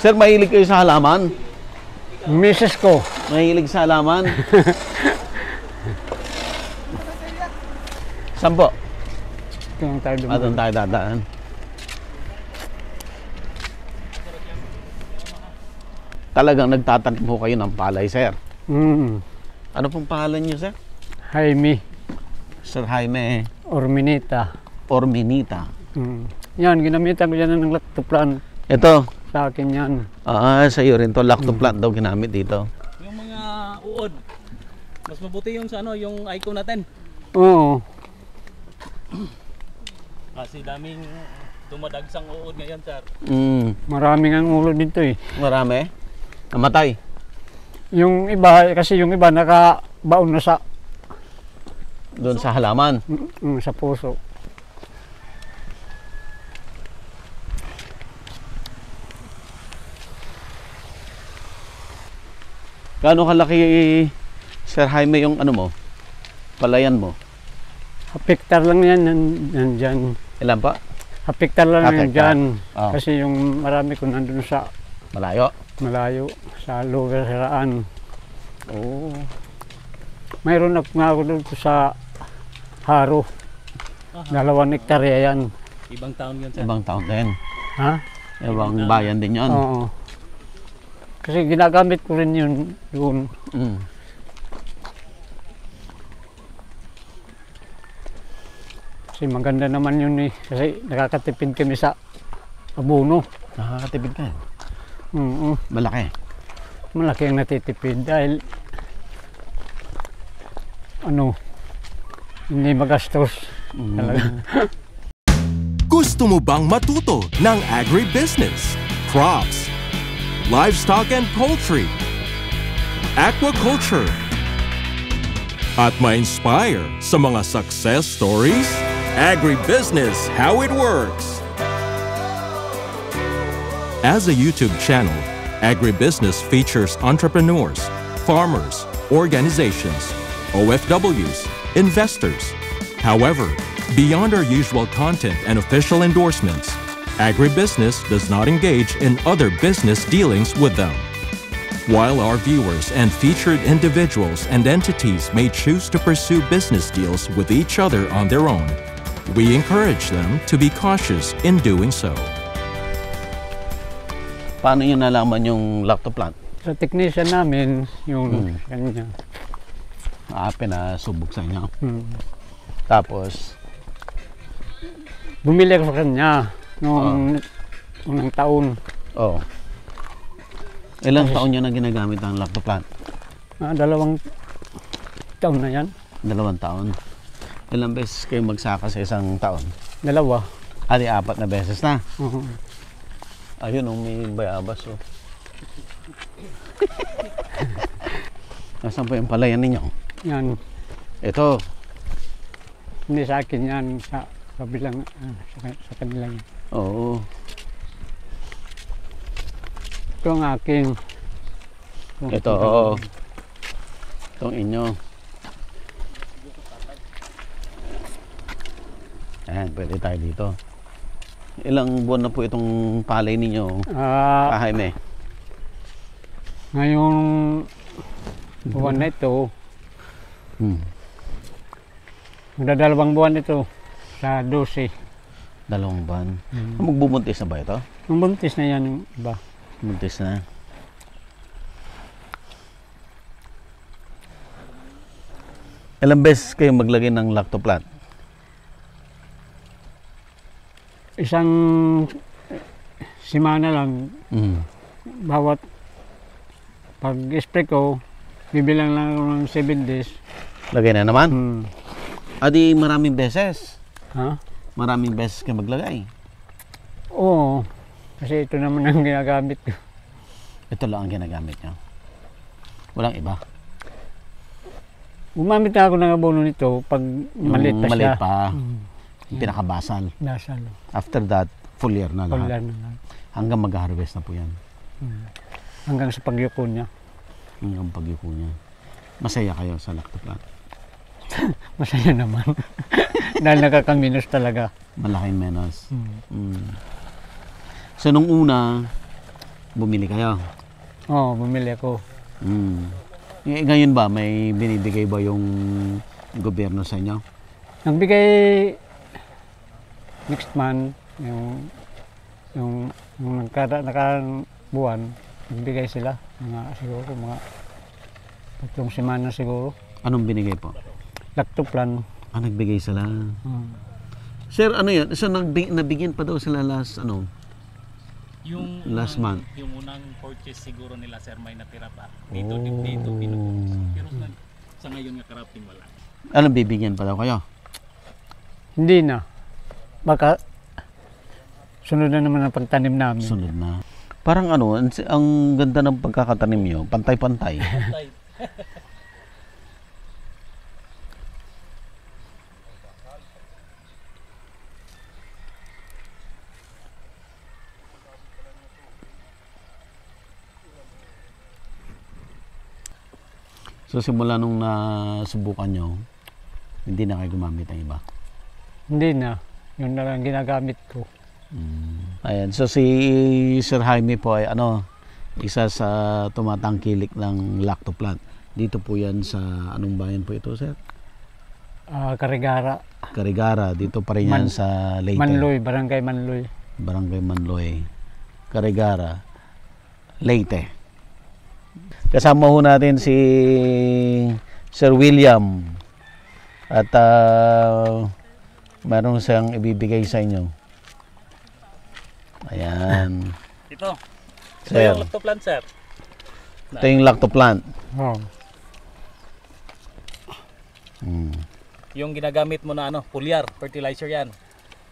Sir, mahilig kayo sa halaman? Misis ko. Mahilig sa halaman? Saan po? Doon tayo dumaan. Doon tayo dadaan. Talagang nagtatanim po kayo ng palay, sir. Ano pong pangalan niyo, sir? Jaime. Sir Jaime Orminita. Orminita. Yan, ginamitan ko yan ng lactoplan. Ito? Sa akin yan. Sa iyo rin to. Lactoplan daw ginamit dito. Yung mga uod, mas mabuti yung sa ano, yung icon natin. Oo. Kasi daming dumadagsang uod ngayon, sir. Maraming ang ulo dito eh. Marami? Namatay? Yung iba, kasi yung iba nakabaon na sa Doon sa halaman? Sa puso. Gaano kalaki, Sir Jaime, yung ano mo? Palayan mo? Hapektar lang yan nandyan. Ilan pa? Hapektar lang yan dyan. Oh. Kasi yung marami ko nandun sa Malayo? malayo, sa lugar saraan. Oo. Mayroon nga ako doon sa Haro. 2 hektarya yan. Ibang taon yun, sir. Ibang taon din. Ha? Ibang bayan din yun. Oo. Kasi ginagamit ko rin yun doon. Kasi maganda naman yun eh. Kasi nakakatipid kami sa abono. Nakakatipid ka. Oo. Malaki. Malaki ang natitipid dahil hindi magastos. Talaga. Gusto mo bang matuto ng agribusiness, crops, livestock and poultry, aquaculture, at ma-inspire sa mga success stories? Agribusiness, how it works. As a YouTube channel, Agribusiness features entrepreneurs, farmers, organizations, OFWs, investors. However, beyond our usual content and official endorsements, Agribusiness does not engage in other business dealings with them. While our viewers and featured individuals and entities may choose to pursue business deals with each other on their own, we encourage them to be cautious in doing so. Paano nyo nalaman yung lactoplant? Sa technician namin, yung kanya. Pinasubok sa inyo. Tapos? Bumili ako sa kanya noong unang taon. Oo. Ilang taon nyo na ginagamit ang lactoplant? 2 taon na yan. 2 taon. Ilang beses kayo magsaka sa isang taon? 2. 4 na beses na. Ayun, may bayabas. Nasaan po yung palayan ninyo? Yan. Ito. Hindi sa akin yan. Sa kabilang, sa kanila yan. Oo. Ito ang aking. Ito, oo. Itong inyo. Ayan, pwede tayo dito. Ilang buwan na po itong palay ninyo, Jaime? Ngayong buwan na ito, magdadalawang buwan ito sa 12. 2 buwan. Magbubuntis na ba ito? Buntis na yan yung iba. Buntis na. Ilang beses kayo maglagay ng lactoplant? Isang simana lang. Bawat pag-spray ko, bibilang lang ako ng 7 days. Lagay na naman? Adi maraming beses? Ha? Maraming beses kayo maglagay? Oo. Kasi ito naman ang ginagamit ko. Ito lang ang ginagamit nyo? Walang iba? Gumamit na ako ng abono nito pag maliit pa siya. Maliit pa. Pinakabasal. Basal. After that, full year na lahat. Full year na lahat. Hanggang mag-harvest na po yan. Hanggang sa pagyuko niya. Hanggang pagyuko niya. Masaya kayo sa lactoplant? Masaya naman. Dahil nakakaminos talaga. Malaking menos. So nung una, Bumili kayo. Oo, bumili ako. Ngayon ba, may binibigay ba yung gobyerno sa inyo? Nagbigay next month, yung nakarang buwan, nagbigay sila. Siguro mga 3 semana siguro. Anong binigay po? Lactoplan. Nagbigay sila. Sir, ano yun? So, nabigyan pa daw sila last month. Yung unang purchase siguro nila, sir, may natira pa. Dito pinupos. Pero sa ngayon nga karapting wala. Anong bibigyan pa daw kayo? Hindi na. Baka sunod na naman ang pagtanim namin. Sunod na. Parang ang ganda ng pagkakatanim nyo, pantay-pantay. So simula nung nasubukan nyo, hindi na kayo gumamit ng iba? Hindi na. Yun na lang ginagamit ko. Ayan. So si Sir Jaime po ay isa sa tumatangkilik ng lactoplant. Dito po yan sa anong bayan po ito, sir? Carigara. Carigara. Dito pa rin yan sa Leyte. Manloy, Barangay Manloy. Barangay Manloy. Carigara. Leyte. Kasama ho natin si Sir William at meron siyang ibibigay sa inyo. Ayan. Ito. Ito Sir. yung lactoplant, sir. Ito yung lactoplant. Oh. Yung ginagamit mo na foliar, fertilizer yan.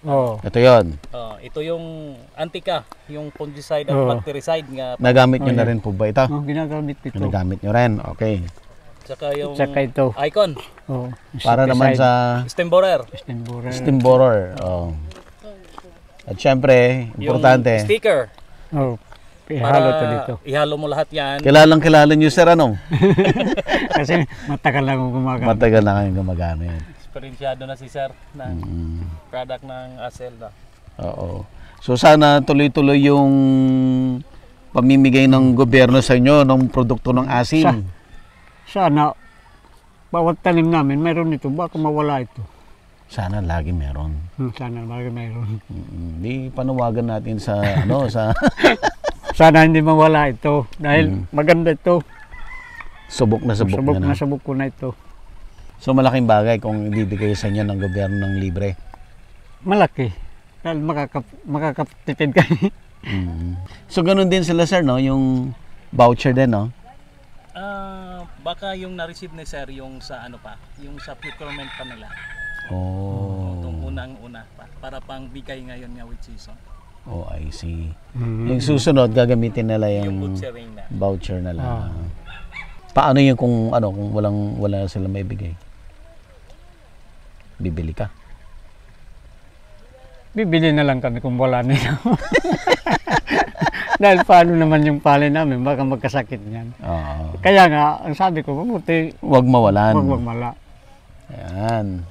Oh. Ito yon. Ito yung antika, yung fungicide at bactericide nga. Nagamit nyo na rin po ba ito? Oh, ginagamit ito. Nagamit nyo rin. Okay. Tsaka yung ito. icon, Oh. Para naman sa stem borer, steam borer. Oh. At syempre, yung importante. sticker. Oh. Ihalo ito dito. Ihalo mo lahat yan. Kilala nyo, sir, Kasi matagal na akong gumagamit. Matagal na kayong gumagamit. Experiensyado na si sir na product ng Acel na. Oo. So sana tuloy-tuloy yung pamimigay ng gobyerno sa inyo ng produkto ng asin. Sana bawat tanim namin mayroon ito, baka mawala ito. Sana lagi meron. Sana lagi mayroon. Di panawagan natin sa sa sana hindi mawala ito dahil maganda ito. subok na Subok ko na ito. So malaking bagay kung ibibigay sa inyo ng gobyerno ng libre. Malaki. Dahil makakapitid kayo. So ganun din sila, sir, no? Yung voucher din, no? Baka yung na-receive ni sir yung sa yung sa procurement pa nila. Oh. Itong unang-una pa, para pang bigay ngayon nga with season. Oh, I see. Yung susunod gagamitin nila yung voucher na lang. Paano yung kung wala sila may bigay? Bibili ka? Bibili na lang kami kung wala nila. Dahil paano naman yung palay namin, baka magkasakit niyan. Kaya nga, ang sabi ko, mabuti Huwag mawalan. Huwag mala. Ayan.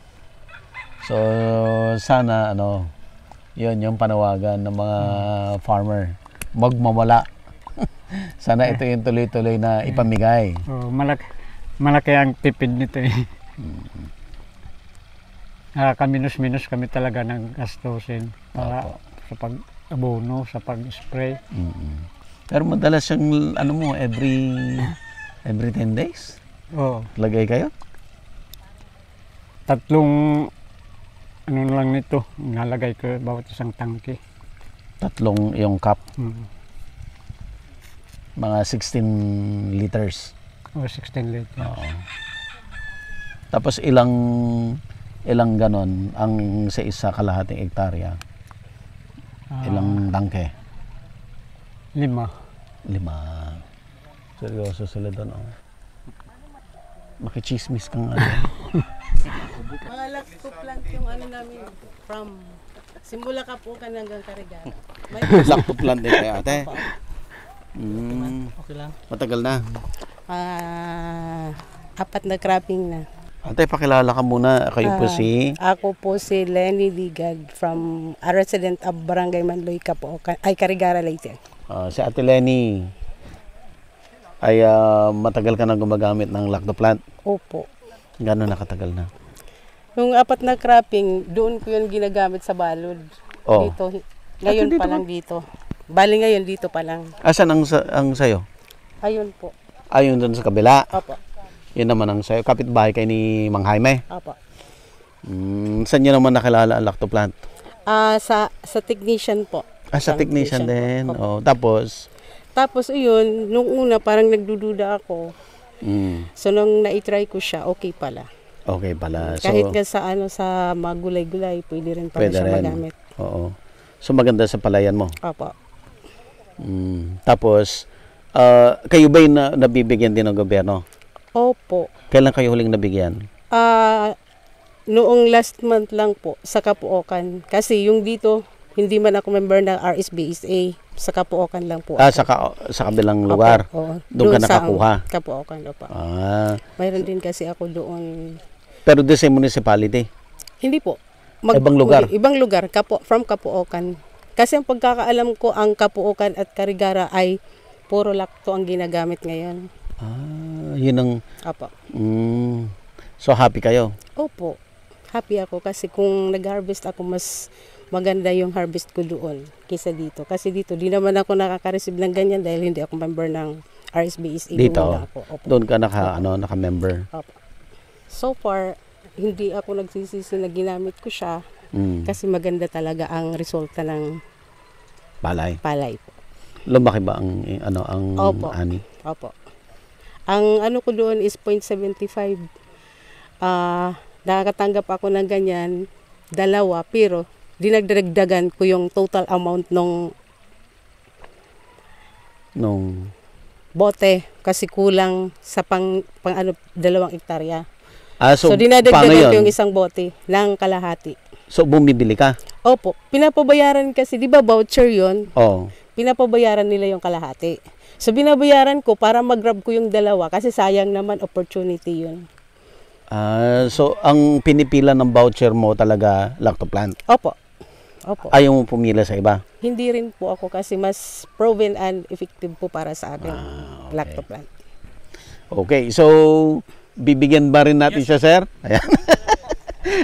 So, sana, yun yung panawagan ng mga farmer. Huwag mawala. Sana ito yung tuloy-tuloy na ipamigay. Malaki ang tipid nito eh. Kaminos-minos kami talaga ng gastusin para sa pag-abono, sa pag-spray. Pero madalas yung every 10 days? Oo. Lagay kayo? 3 lang nito, nalagay ko bawat isang tangke. 3 yung cup? Mga 16 liters? O 16 liters. Oo. Tapos ilang ganon ang sa isa kalahating hektarya? Ilang tangke? 5. 5. Seryoso sila doon, Makichismis kang Mga lactoplant yung namin from Simula ka po hanggang Carigara. Lactoplant din kaya, ate? Okay lang. Matagal na. 4 na cropping na. Ate, pakilala ka muna. Kayo po si? Ako po si Lenny Ligad from a resident of Barangay Manloy, Carigara, Leyte. Si Ate Lenny ay matagal ka na gumagamit ng lactoplant. Opo. Gano'n nakatagal na? Yung 4 na cropping, doon ko yun ginagamit sa balod. Oh. Dito. Ngayon dito pa lang dito. Bali ngayon dito pa lang. Asan ang sayo? Ayun po. Ayun doon sa kabila. Opo. Yun naman ang sayo. Kapitbahay kay ni Mang Jaime. Opo. Saan nyo naman nakilala ang lactoplant? Sa technician po. Sa technician din. Opo. Tapos? Tapos yun, nung una parang nagdududa ako. So nung na-try ko siya, okay pala. Okay pala. So, Kahit nga sa mga gulay-gulay, pwede rin pala pwede siya rin. magamit. Oo. So maganda sa palayan mo. Opo. Tapos, kayo ba yung nabibigyan din ng gobyerno? Opo. Kailan kayo huling nabigyan? Noong last month lang po sa Kapuokan. Kasi yung dito, hindi man ako member ng RSBSA. Sa Kapuokan lang po. Sa kabilang lugar. Opo, oo. Doon ka sa nakakuha? Kapuokan, opo. Mayroon din kasi ako doon. Pero doon sa municipality? Hindi po. Ibang lugar? Ibang lugar, from Kapuokan. Kasi ang pagkakaalam ko, ang Kapuokan at Carigara ay puro lacto ang ginagamit ngayon. Yun ang... Opo. So happy kayo? Opo. Happy ako kasi kung nag-harvest ako, mas maganda yung harvest ko doon kaysa dito. Kasi dito, di naman ako nakaka-receive ng ganyan dahil hindi ako member ng RSBSA. Dito? Ako. Opo. Doon ka naka-member? Opo. So far, hindi ako nagsisisi na ginamit ko siya kasi maganda talaga ang resulta ng palay po. Lumaki ba ang Opo. ani? Opo. Ang ano ko doon is 0.75. Nakakatanggap ako ng ganyan, 2, pero dinagdagdagan ko yung total amount nung bote kasi kulang sa pang 2 hektarya. So dinadagdagan ko yung isang bote ng kalahati. So bumibili ka? Opo. Pinapabayaran kasi, di ba voucher yun? Oo. Pinapabayaran nila yung kalahati. So binabayaran ko para mag-grab ko yung 2 kasi sayang naman opportunity yun. So ang pinipila ng voucher mo talaga lactoplant? Opo. Opo. Ayaw mo pumila sa iba? Hindi rin po ako kasi mas proven and effective po para sa akin lactoplant. Okay, so bibigyan ba rin natin siya, sir? Ayan.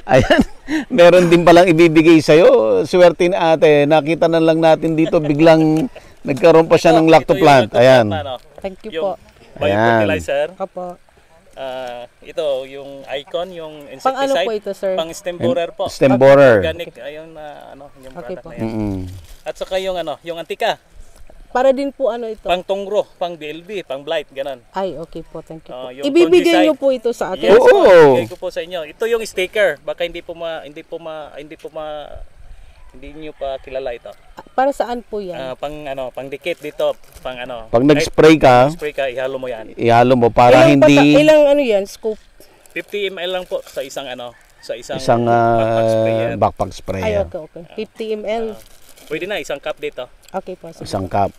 Ayan. Meron din palang ibibigay sa'yo. Swerte ni ate. Nakita na lang natin dito biglang nagkaroon pa siya ng lactoplant. Ayan. Thank you po. Biofertilizer. Opo. Ito, yung icon, yung Pang ano insecticide. po ito, sir? Pang stem borer po. Stem borer. Organic, ayun na, yung Okay product po. na yan. At saka yung yung antika. Para din po ito. Pang tongro, pang BLB, pang blight, ganun. Ay, okay po. Thank you po. Yung Ibibigay fungicide. niyo po ito sa akin. Yes, Oo. ibigay ko po sa inyo. Ito yung sticker. Baka hindi niyo pa kilala ito. Para saan po yan? Pang dikit dito, Pag nag-spray ka, ihalo mo yan. ihalo mo para Ilang yan, scoop? 50 ml lang po sa isang isang backpack sprayer. backpack Ay, sprayer. okay. 50 ml. Pwede na isang cup dito. Okay po. Sige. Isang cup.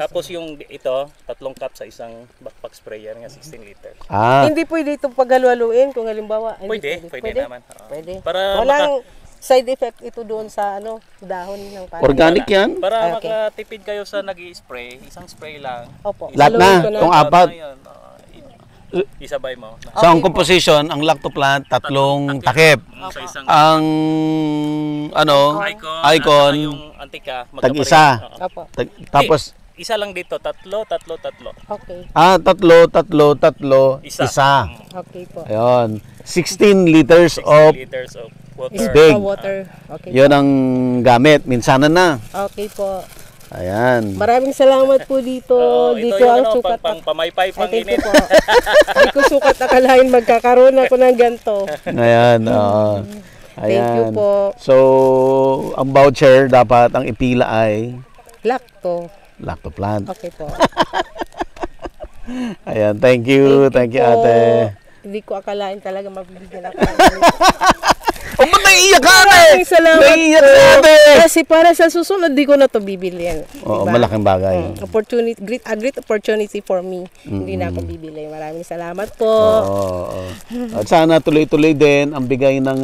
Tapos yung ito, 3 cup sa isang backpack sprayer nga 16 liters. Hindi pwede ito paghalu-haluin kung halimbawa. Pwede naman. Pwede. Para walang side effect ito doon sa dahon ng palay. Organic yan? Para Okay. makatipid kayo sa nag-i-spray, isang spray lang. Opo. Lahat na, Haluin ko itong 4. Isabay mo. So ang composition, ang lactoplant, 3 takip. Sa isang Ang icon, yung antika, tag-isa. Opo. Tapos isa lang dito, 3. Okay. 3, 3, isa. Okay po. Ayun. 16 liters 16 of liters of water. Is big. water. Okay. yun ang gamit. Minsanan na. Okay po. Ayan. Maraming salamat po dito. Ito Dito yung ang sukat. pang pamaypay, pang Thank you init. po. Hindi ko sukat akalain magkakaroon ako ng ganito. Ayan. Oo. Thank you Ayan. po. So, ang voucher dapat ang ipila ay lactoplant. Okay po. Ayan. Thank you. Thank you, po. ate. Hindi ko akalain talaga mabibigyan ako. Oh, ba't naiiyak ka, ate? Maraming salamat Naiiyak po. ka, ate. Kasi para sa susunod, di ko na to bibilihan. Oo, Diba? malaking bagay. Opportunity, great opportunity for me. Hindi na ako bibili. Maraming salamat po. Oo. At sana tuloy-tuloy din ang bigay ng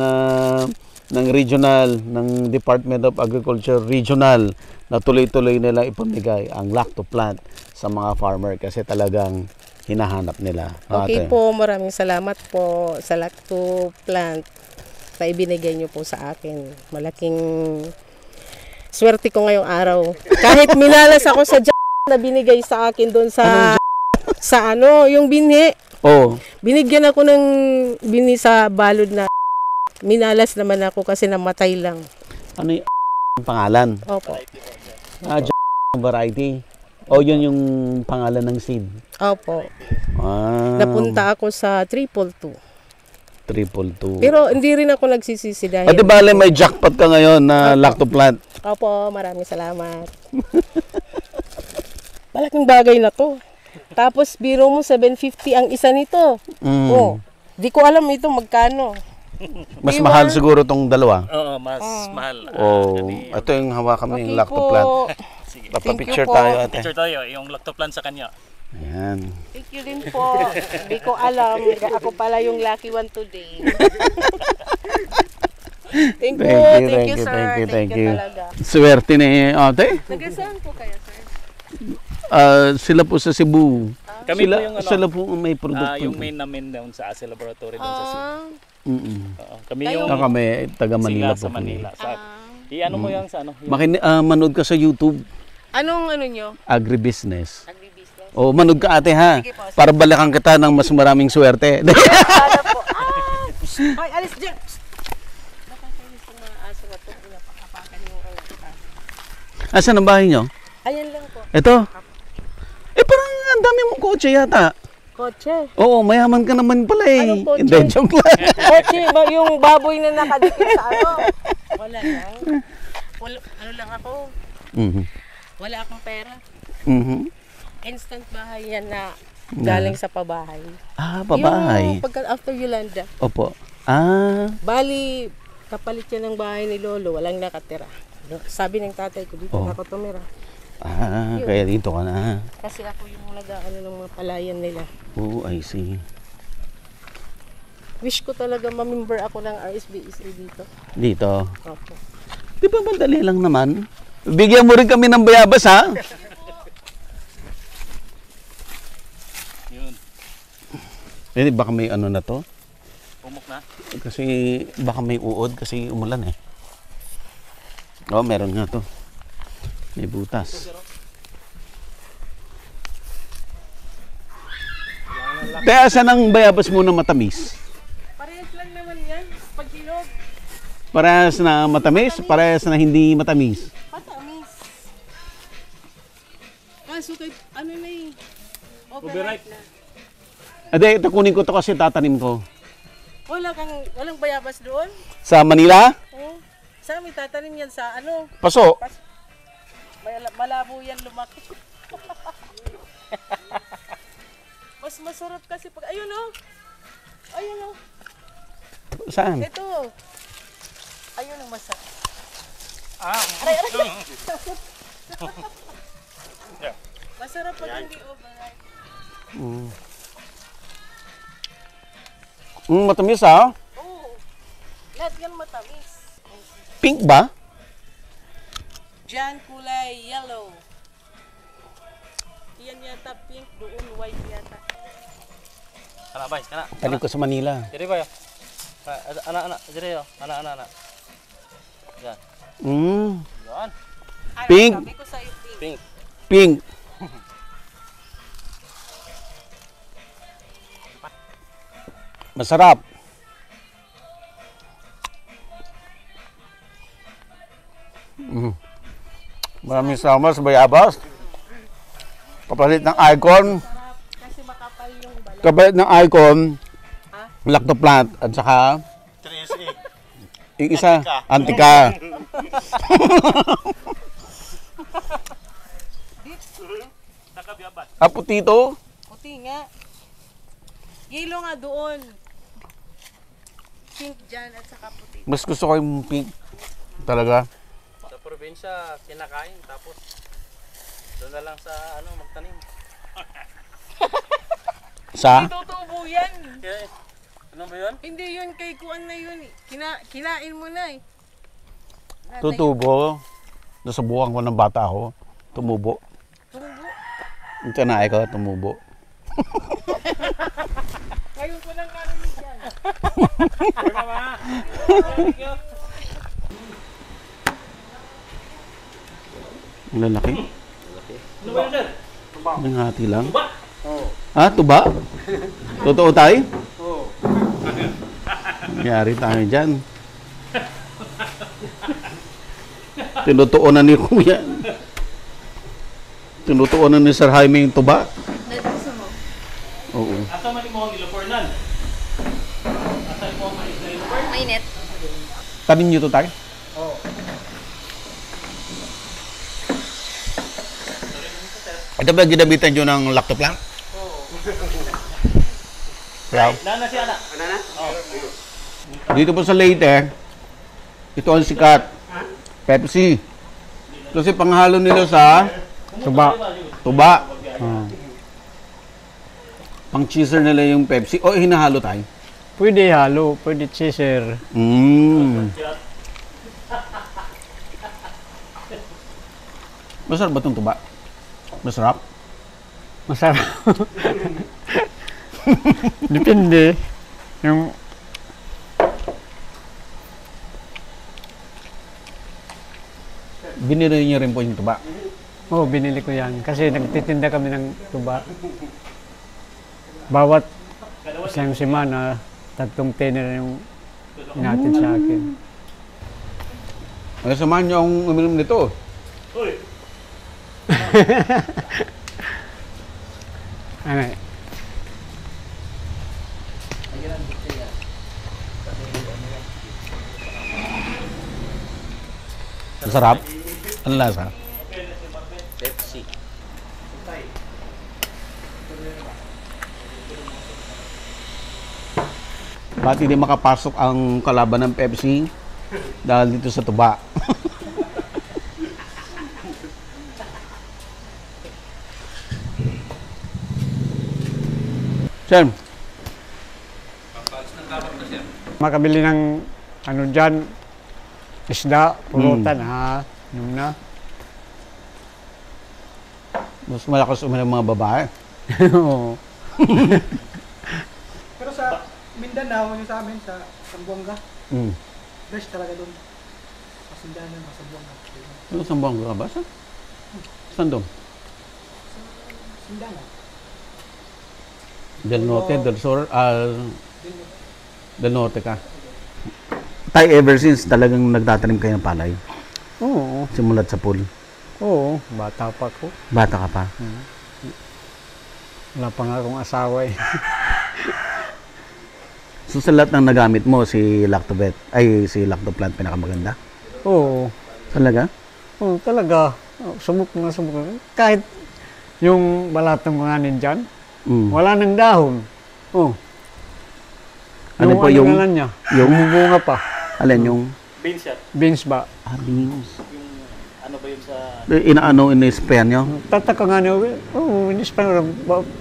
ng regional, ng Department of Agriculture regional na tuloy-tuloy nila ipamigay ang lacto plant sa mga farmer kasi talagang hinahanap nila. Okay Ate. po, maraming salamat po sa lacto plant na ibinigay niyo po sa akin. Malaking swerte ko ngayong araw. Kahit minalas ako sa na binigay sa akin doon sa yung binhi. Oh, Binigyan ako ng binhi sa balod na minalas naman ako kasi namatay lang. ano yung pangalan? Opo. Variety. O yun yung pangalan ng seed. Opo. Ah, Napunta ako sa 322. 222. Pero hindi rin ako nagsisisi dahil. Di bale may jackpot ka ngayon na lacto plant. Opo, maraming salamat. Malaking bagay na to. Tapos biro mo 750 ang isa nito. Mm. Oh, di ko alam ito magkano. Mas mahal siguro tong dalawa. Oo, mas mahal. Oh, ito yung hawakan mo yung Okay lacto po. plant. Sige. Papapicture Thank you po. tayo ate. Picture tayo, yung lacto plant sa kanya. Ayan. Thank you din po. Hindi ko alam. Ako pala yung lucky one today. Thank you, sir. Thank you talaga. Swerte ni ate. Nagasaan po kaya, sir? Sila po sa Cebu. Kami sila, po yung ano, sila po ang may produkto. yung main namin doon sa ASE Laboratory doon sa Cebu. Mm-mm. Oo, kami Kayo- yung Kami, taga Manila sila po sa Manila. kami. Sa, i-ano mo yung sa ano? Yung, Manood ka sa YouTube, Anong ano nyo? agribusiness. Agribusiness? O, manood ka ate ha. Sige po, sige. Para balikan kita ng mas maraming swerte. Sana po. Ay, alis dyan! Nakakainis yung mga aso na ito. Napakapakan yung mga. Asan ang bahay nyo? Ayan lang po. Ito? Parang ang dami mong kotse yata. Kotse. Oo, mayaman ka naman pala eh. Anong kotse? Hindi, joke lang. Kotse, yung baboy na nakadikit sa ano. Wala lang. Ano lang ako. Mhm. Wala akong pera. Mhm. Instant bahay yan na galing sa pabahay. Ah, babahay. Yung pagka after Yolanda. Opo. Ah, Bali, kapalit yan ng bahay ni Lolo. Walang nakatira. Sabi ng tatay ko, dito na ako tumira. kaya dito ka na. Kasi ako yung nag-ano ng mga palayan nila. Oh, I see. Wish ko talaga ma-member ako ng RSBSA dito. Dito. Opo. Di ba madali lang naman? Bigyan mo rin kami ng bayabas ha? yun. Eh, baka may ano na to? Pumok na. Kasi baka may uod kasi umulan eh. Oh, meron nga to. May butas. Kaya saan ang bayabas mo na matamis? Parehas lang naman yan. Pag hinog, Parehas na matamis, parehas na hindi matamis. patamis. Kaso kay, ano na eh. Overripe. na. Ade, ito kunin ko to kasi tatanim ko. Walang bayabas doon? Sa Manila, Oo. Sa amin tatanim yan sa ano. paso. Malabo yan lumaki. Mas masarap kasi pag, ayun oh. Ayun oh. Saan? Ito. Ayun ang masarap. Masarap pag hindi overripe. Matamis ha? Oo. Lahat yan matamis. Pink ba? Diyan kulay yellow. Yan yata pink, doon white yata. Kana bay, kana. Tanim ko sa Manila. Diri ba yo? Anak, diri yo. Anak. Yan. Yan. Pink. Sabi ko sa'yo pink. Pink. Pink. Masarap. Maraming salamat sa bayabas. Kapalit ng icon. Kasi makapal yung balat. Kapalit ng icon. Lacto plant. At saka 3SE. yung isa, antika. Putito. Puti nga. Yellow nga doon. Pink dyan at saka puti. Mas gusto ko yung pink. Talaga. Sa probinsya kinakain tapos doon na lang sa ano magtanim. Sa? Tutubo yan. Kaya Ano ba yun? Hindi yun, kay Kuan na yun. Kinain mo na eh. Tutubo. Nasubukan ko ng bata ako. Tumubo. Tumubo. Yung tinae ko, tumubo. Ngayon ko lang karinig yan. Ang lalaki. Ano ba yun, sir? Ang hati lang. Tuba? Ah, tuba? Totoo tayo? Oo. Nangyari tayo dyan. Tinutuonan ni Kuya. Tinutuonan ni Sir Jaime yung tuba. Oo. Asa man mo ang ilopornan? Asa mo ang mais na ilopor? Mainit. Tanin nyo to tayo? Oo. Ito ba ginabitan nyo ng lactoplant? Oo. Yeah. Nana si Ana. Dito po sa Leyte, ito ang sikat. Pepsi. Kasi panghalo nila sa Tuba. tuba. Ah. Pang cheeser nila yung Pepsi. O, hinahalo tayo. Pwede halo, pwede cheeser. Masarap ba itong tuba? Masarap? Masarap. Depende. Yung Binili niyo rin po yung tuba. binili ko yan. Kasi nagtitinda kami ng tuba. Bawat isang semana, 3 tenner yung inatid sa akin. Ay, samahan niyo akong uminom nito. Uy! Ano? Masarap? Ano lasa? Pepsi. Ba't hindi makapasok ang kalaban ng Pepsi dahil dito sa tuba? Sir, Makabili ng ano dyan, isda, pulutan ha. Yun na. mas malakas uminom mga babae. Oo. Pero sa Mindanao, yung sa amin, sa Sambuanga, Mm. best talaga doon. Masindahan ng Sambuanga. Ano saan bang ka ba? Saan doon? Sindahan. Del Norte, Del Sur, Del Norte ka. Tayo ever since talagang nagtatanim kayo ng palay. Oo. Simulat sa pool. Oo. Bata pa ko. Bata ka pa. Wala pa nga akong asawa eh. So sa lahat ng nagamit mo, si Lactobet, si Lactoplant pinakamaganda? Oo. Talaga? Oo, talaga. Sumuk na sumuk. Kahit yung balatong nganin dyan, Mm. wala nang dahon. Oo. Ano po yung- na lang niya? yung- Bumubunga pa. Alin yung Beans yan. Beans ba? beans? Yung ano ba yun sa... Inaano, in-spray nyo? Tataka nga niyo, in-spray ko,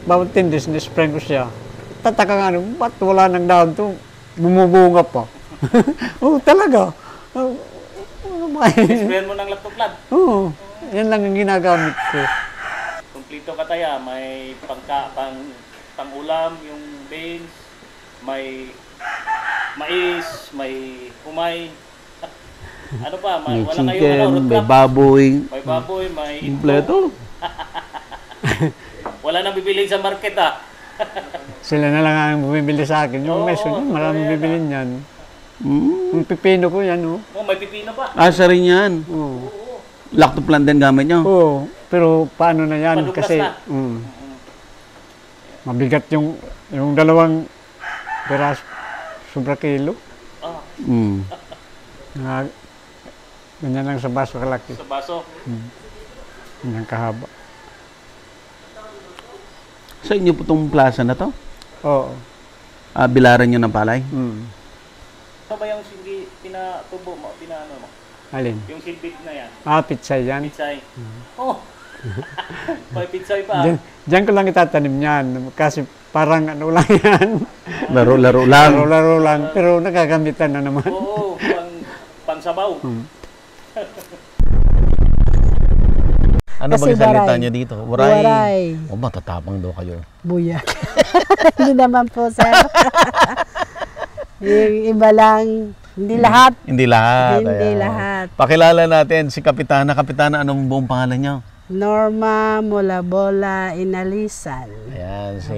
bawat 10 days, in-spray ko siya. Tataka nga niyo, ba't wala nang dahon to? Bumubunga pa. Oo, talaga. Ano ba Sprayan mo ng lactoplant. Oo, yan lang ang ginagamit ko. Kompleto ka taya. May pang-ulam, yung beans, may mais, may humay. Ano pa? May Wala kayong chicken, root may crop? baboy. May baboy, may Kompleto. Wala nang bibilin sa market ah. Sila na lang ang bumibili sa akin. Yung Oo, meso, maraming kaya bibili niyan. Mm. Yung pipino ko yan, oh. Oh, may pipino pa. Asa rin yan. Oo. Lactoplant din gamit nyo. Oo, pero paano na yan? Paduglas Kasi, na. mabigat yung 2 peras, sobra kilo. Ah, Mm. Ganyan lang sa baso kalaki. sa baso. Ganyan kahaba. Sa inyo po itong plaza na to? Oo. Bilaran nyo ng palay? Ano ba yung hindi pinatubo mo, pinaano mo? Alin? Yung silbit na yan, Pitsay yan. pitsay. Oh! May pitsay pa. Diyan ko lang itatanim yan. Kasi parang ano lang yan. Laro-laro lang. Laro-laro lang, pero nakagamitan na naman. Oo, pang-sabaw. Ano Kasi bang salita waray. niyo dito? Waray. Oh, matatapang daw kayo. Buyak. Hindi naman po, sir. Yung iba lang, hindi lahat. Hindi lahat. Hindi ayan. lahat. Pakilala natin si Kapitana. Kapitana, anong buong pangalan niyo? Norma Molabola Inalisan. Ayan, si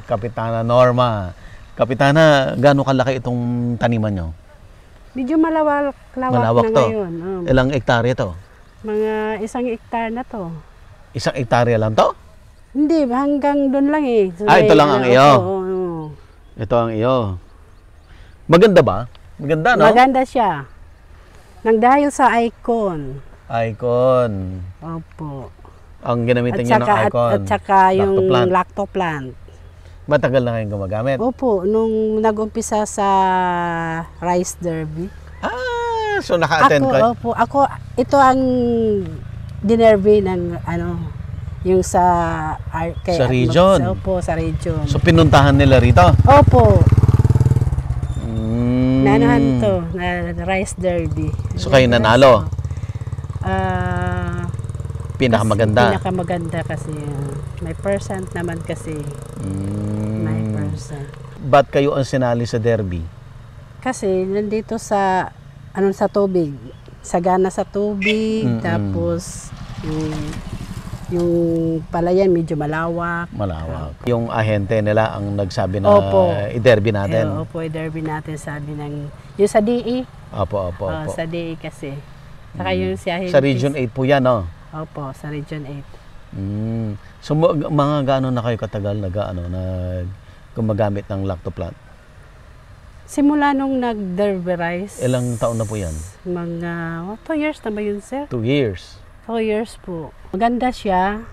Kapitana Norma. Kapitana, gaano kalaki itong taniman niyo? Medyo malawak Malawak na to. ngayon. Ilang hektarya to? Mga 1 hektar na to. 1 hektarya lang to? Hindi, hanggang doon lang eh. So, Ito lang ang iyo. Oo. Ito ang iyo. Maganda ba? Maganda, no? Maganda siya. Nang dahil sa icon. Icon. Opo. Ang ginamitan niyo ng icon. At saka yung Lactoplant. lactoplant. Matagal na kayong gumagamit? Opo, nung nag-umpisa sa Rice Derby. Ah, so naka-attend kayo? Ako, ito ang dinerby ng yung sa Sa region? Opo, sa region. So pinuntahan nila rito? Opo, Mm. nanahan to, na Rice Derby. So kayo nanalo? Pinakamaganda? Pinakamaganda kasi may percent naman kasi. May percent. Ba't kayo ang sinali sa derby? Kasi nandito sa sa tubig, sagana sa tubig, tapos yung palayan medyo malawak. Malawak. Yung ahente nila ang nagsabi na Opo. i-derby natin. Opo, i-derby natin sabi ng yung sa DE. Opo, opo, opo. Sa DE kasi. Saka yung si ahente. Sa Region 8 po yan, no? Opo, sa Region 8. So mga gaano na kayo katagal na gumagamit ng lactoplant? Simula nung nag-derbyrize. Ilang taon na po yan? Mga 2 years na ba yun, sir? 2 years. 2 years po. Maganda siya.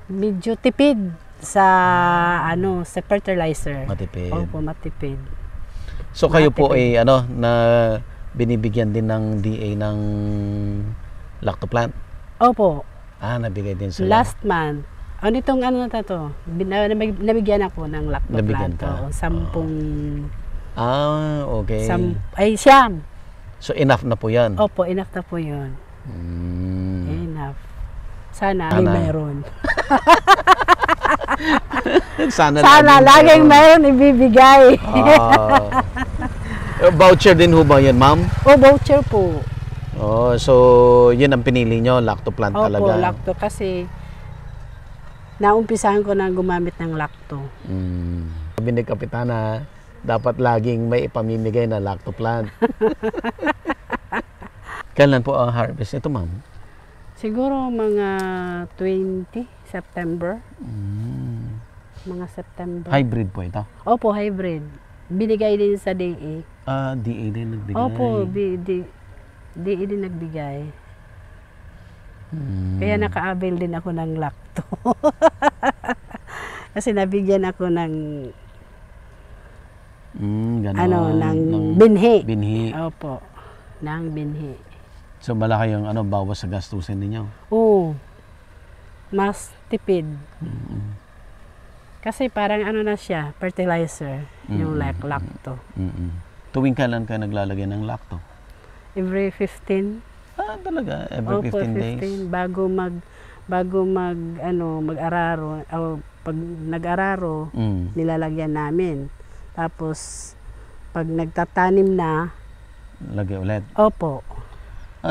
Medyo tipid sa sa fertilizer. Matipid. Opo, matipid. So kayo po ay na binibigyan din ng DA ng lactoplant? Opo. Nabigay din sila. Last month. Nitong na to, nabigyan ako ng Nabigyan lactoplant. ka? 10. Okay. Siyam. So enough na po yan? Opo, enough na po yun. Enough. Sana meron. Sana laging meron ibibigay. Voucher din ho ba yan, ma'am? Voucher po. So yun ang pinili nyo, lactoplant talaga? Opo, lacto kasi naumpisahan ko na gumamit ng lacto. Sabi ni Kapitana, dapat laging may ipamimigay na lactoplant. Kailan po ang harvest ito, ma'am? Siguro mga 20 September. Mga September. Hybrid po ito? Opo, hybrid. Binigay din sa DE. DA din nagbigay. Opo, DE din nagbigay. Kaya naka-avail din ako ng lacto. Kasi nabigyan ako ng ng binhi. Binhi. Opo, ng binhi. So malaki yung bawas sa gastusin ninyo? Oo. Mas tipid. Kasi parang na siya, fertilizer, yung lacto. Tuwing kailan kayo naglalagay ng lacto? Every 15. Talaga? Every 15 days? Bago mag-araro, pag nag-araro, nilalagyan namin. Tapos, pag nagtatanim na, lagay ulit? Opo.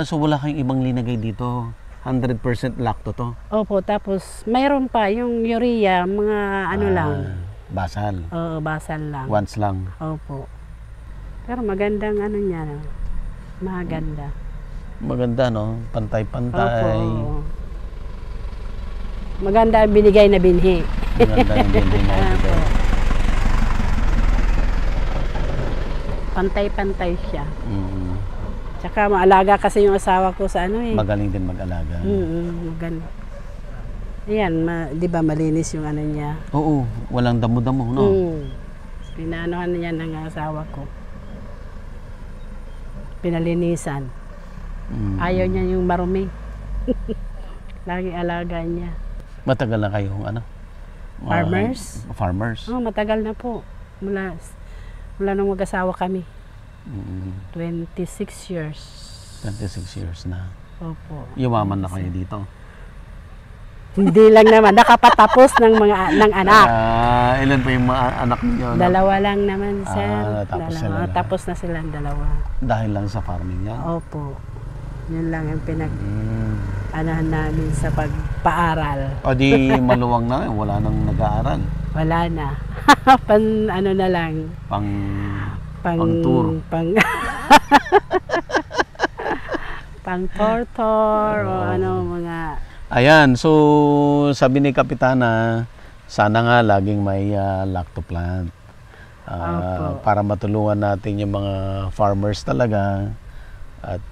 So wala kayong ibang linagay dito? 100% lacto to? Opo, tapos mayroon pa yung urea, mga lang. Basal? Oo, basal lang. Once lang? Opo. Pero magandang niya, no? Maganda. Maganda, no? Pantay-pantay. Opo. Maganda ang binigay na binhi. Maganda yung binhi na binigay. Pantay-pantay siya. Tsaka maalaga kasi yung asawa ko sa Magaling din mag-alaga. Maganda. Ayan, di ba malinis yung niya? Oo, walang damo-damo, no? Pinaanohan niya ng asawa ko. Pinalinisan. Ayaw niya yung marumi. Lagi alaga niya. Matagal na kayong Farmers? Farmers. Oh, matagal na po. Mula nung mag-asawa kami. 26 years. 26 years na. Opo. Yumaman na kayo dito. Hindi lang naman. Nakapatapos ng anak. Ilan pa yung mga anak niyo? Dalawa lang naman, sir. Tapos sila na. Tapos na silang dalawa. Dahil lang sa farming yan? Opo. Yun lang ang anahan namin sa pagpaaral. O di maluwang na, wala nang nag-aaral. Wala na. Ano na lang. Pang-tour. Pang-tortor o ano mga... Ayan, so sabi ni Kapitana, sana nga laging may lacto plant. Para matulungan natin yung mga farmers talaga. At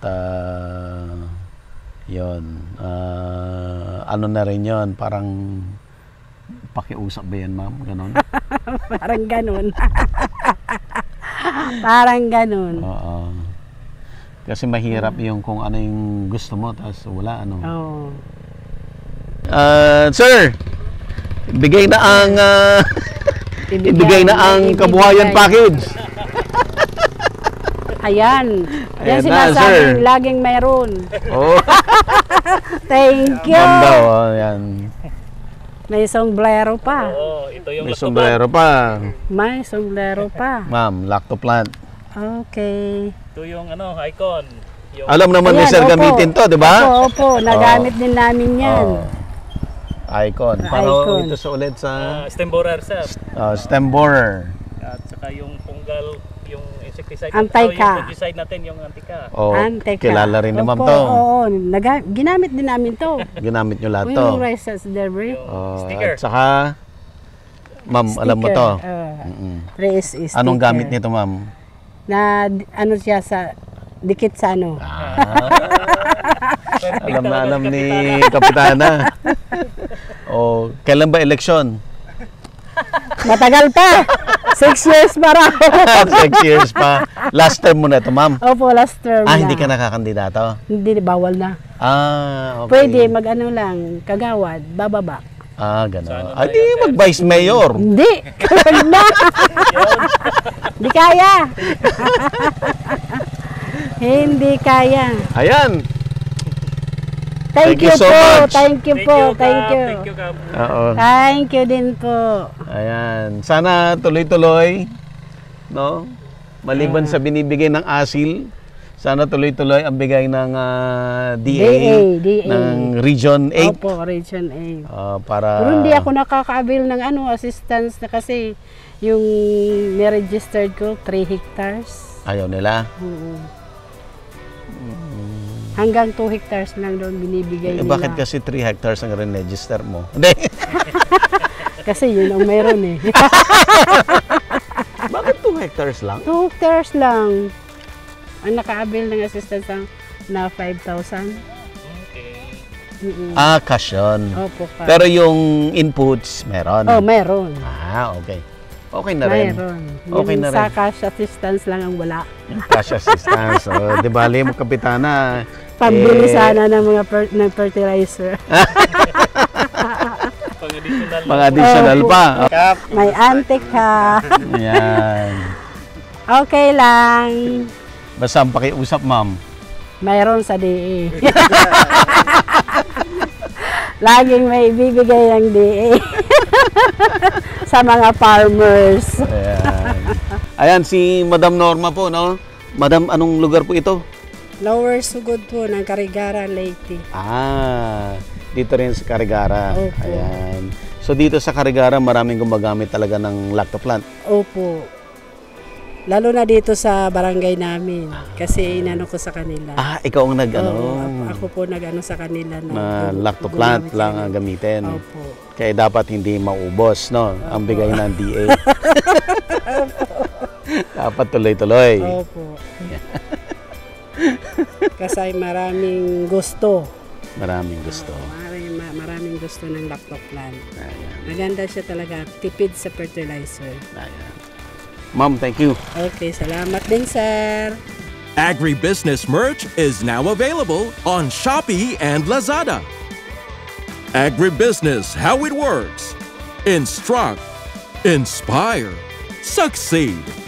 yun, ano na rin yun, parang pakiusap ba yan, ma'am? Ganon? Parang ganon. Parang ganon. Oo. Kasi mahirap yung kung ano yung gusto mo, tapos wala, ano. Oo. Sir, ibigay na ang kabuhayan package. Ayan. Yan Ayan na, sinasabing sir. laging mayroon. Oh. Thank you. Ma'am daw, ayan. May sombrero pa. Oh, ito yung May sombrero pa. May sombrero pa. Ma'am, lacto plant. Okay. Ito yung icon. Yung Alam naman ni Ayan, sir opo. gamitin to, di ba? Opo. Nagamit din namin yan. Icon. Para Icon. ito sa ulit sa stem borer, sir. stem borer. At saka yung punggal, yung insecticide. Antika. Yung fungicide natin, yung antika. Oh, Anteka. kilala rin ni ma'am Opo, to. Oo. Ginamit din namin to. Ginamit nyo lahat to. Yung rice delivery. Sticker. At saka, ma'am, alam mo to. Race is Anong sticker. gamit nito, ma'am? Na ano siya sa dikit sa ano. Alam ni Kapitana. Kailan ba eleksyon? Matagal pa. 6 years pa raw. 6 years pa. Last term mo na ito, ma'am. Opo, last term na. Hindi ka nakakandidato? Hindi, bawal na. Okay. Pwede mag-ano lang, kagawad, bababa. Gano'n. Di mag-vice mayor. Hindi. Wag na. Hindi kaya. Hindi kaya. Ayan. Thank Thank you you so po. much. Thank you po. Thank you. Thank you, Kap. Oo. Thank you din po. Ayan. Sana tuloy-tuloy, no? Maliban sa binibigay ng ASIL, sana tuloy-tuloy ang bigay ng DA, DA. ng Region 8. Opo, Region 8. Para Pero hindi ako nakaka-avail ng assistance na kasi yung niregistered ko 3 hectares. ayaw nila. Hanggang 2 hectares lang doon binibigay nila. Bakit kasi 3 hectares ang register mo? Hindi. Kasi yun ang meron eh. Bakit 2 hectares lang? 2 hectares lang. Ang naka-avail ng assistance na 5,000. Okay. Cash yun. Opo pa. Pero yung inputs, meron. Meron. Okay. Okay na rin. Meron. Okay na rin. Sa cash assistance lang ang wala. Cash assistance. Di bali mo, Kapitana. Pambili sana ng mga ng fertilizer. Mga additional pa. May antika. Ayan. Okay lang. Basta ang pakiusap, ma'am. Mayroon sa DA. Laging may bibigay ng DA. Sa mga farmers. Ayan. Ayan, si Madam Norma po, no? Madam, anong lugar po ito? Lower Sugod po ng Carigara, Leyte. Dito rin sa Carigara. Opo. Ayan. So dito sa Carigara, maraming gumagamit talaga ng lacto plant. Opo. Lalo na dito sa barangay namin. Kasi inano ko sa kanila. Ikaw ang nag-ano? Ako po nag-ano sa kanila. Na lacto plant lang ang gamitin. Opo. Kaya dapat hindi maubos, no? Ang bigay ng DA. Dapat tuloy-tuloy. Opo. Kasi maraming gusto. Maraming gusto. Maraming gusto ng lacto plant. Ayan. Maganda siya talaga. Tipid sa fertilizer. Ayan. Ma'am, thank you. Okay, salamat din, sir. Agribusiness merch is now available on Shopee and Lazada. Agribusiness, how it works. instruct, inspire, succeed.